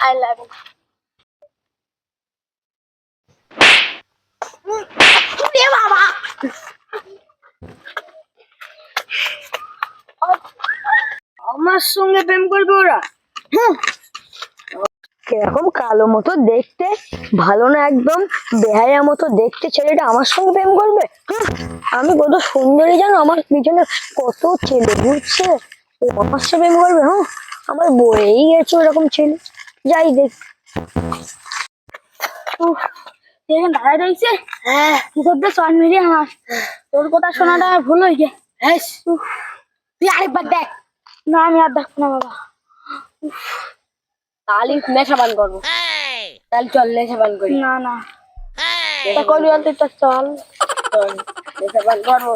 I love you বাবা। আমার সঙ্গে প্রেম করবে ওরা? কিরকম কালো মতো দেখতে, ভালো না একদম বেহায়া মতো দেখতে ছেলেটা আমার সঙ্গে প্রেম করবে? আমি কত সুন্দরী জানো, আমার পিছনে কত ছেলে ঘুরছে, ও আমার সাথে প্রেম করবে? আমার বয়েই গেছে ওরকম ছেলে। যাই দেখ। এখানে দাঁড়ায় রয়েছে, কি করতে চল মিলিয়ে আমার, তোর কথা শোনাটা ভুল হয়ে গে। তুই আরেকবার দেখ। না আমি আর দেখবো না বাবা। তাহলে নেশা পান করবো, তাহলে চল নেশা পান করি। না না, তা করি বলতে চল। চল নেশা পান করবো।